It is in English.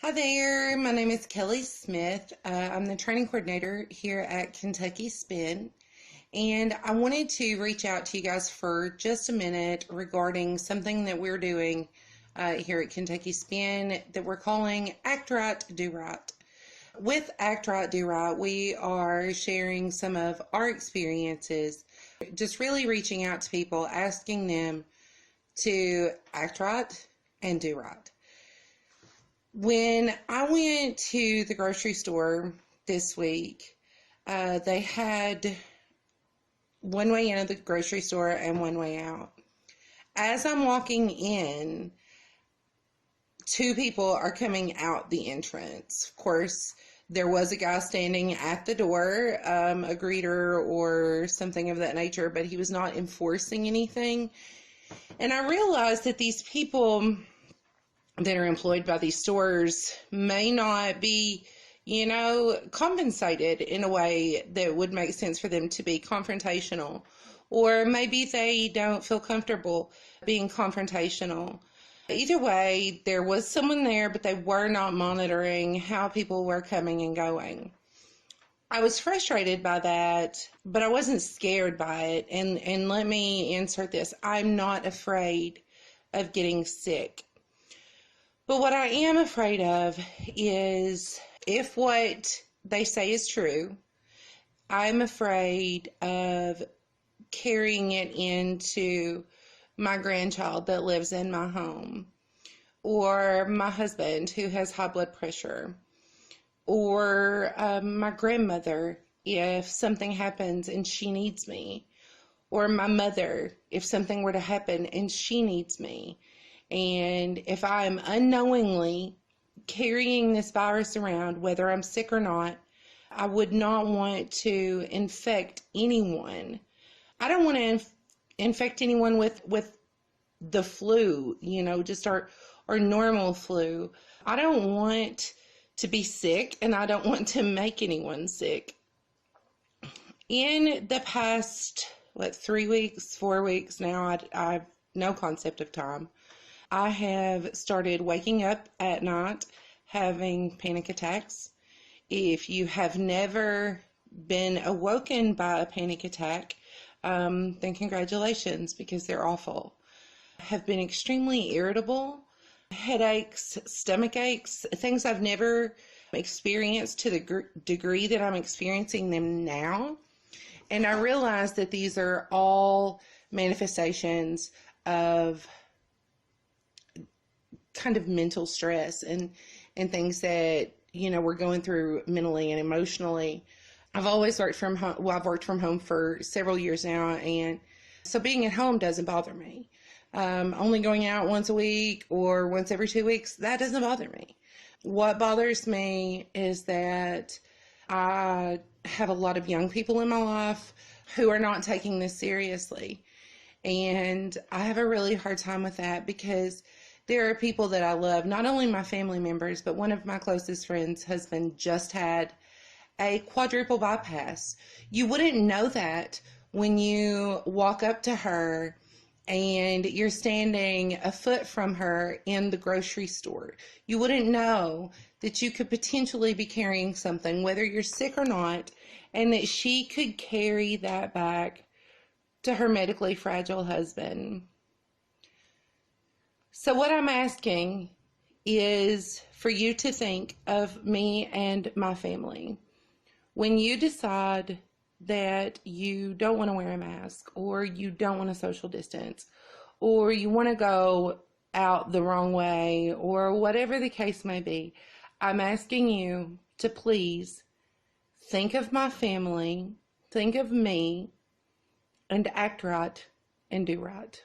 Hi there, my name is Kelly Smith. I'm the training coordinator here at Kentucky Spin, and I wanted to reach out to you guys for just a minute regarding something that we're doing here at Kentucky Spin that we're calling Act Right, Do Right. With Act Right, Do Right, we are sharing some of our experiences, just really reaching out to people, asking them to act right and do right. When I went to the grocery store this week, they had one way into the grocery store and one way out. As I'm walking in, two people are coming out the entrance. Of course, there was a guy standing at the door, a greeter or something of that nature, but he was not enforcing anything. And I realized that these people that are employed by these stores may not be, compensated in a way that would make sense for them to be confrontational. Or maybe they don't feel comfortable being confrontational. Either way, there was someone there, but they were not monitoring how people were coming and going. I was frustrated by that, but I wasn't scared by it. And let me insert this. I'm not afraid of getting sick. But what I am afraid of is if what they say is true, I'm afraid of carrying it into my grandchild that lives in my home, or my husband who has high blood pressure, or my grandmother if something happens and she needs me, or my mother if something were to happen and she needs me. And if I'm unknowingly carrying this virus around, whether I'm sick or not, I would not want to infect anyone. I don't want to infect anyone with the flu, just our normal flu. I don't want to be sick, and I don't want to make anyone sick. In the past, 3 weeks, 4 weeks now, I've no concept of time. I have started waking up at night having panic attacks. If you have never been awoken by a panic attack, then congratulations, because they're awful. I have been extremely irritable, headaches, stomach aches, things I've never experienced to the degree that I'm experiencing them now. And I realize that these are all manifestations of kind of mental stress and things that, we're going through mentally and emotionally. I've always worked from home. Well, I've worked from home for several years now, and so being at home doesn't bother me. Only going out once a week or once every 2 weeks, that doesn't bother me. What bothers me is that I have a lot of young people in my life who are not taking this seriously. And I have a really hard time with that, because there are people that I love, not only my family members, but one of my closest friends' husband just had a quadruple bypass. You wouldn't know that when you walk up to her and you're standing a foot from her in the grocery store. You wouldn't know that you could potentially be carrying something, whether you're sick or not, and that she could carry that back to her medically fragile husband. So what I'm asking is for you to think of me and my family. When you decide that you don't want to wear a mask, or you don't want to social distance, or you want to go out the wrong way, or whatever the case may be, I'm asking you to please think of my family, think of me, and act right and do right.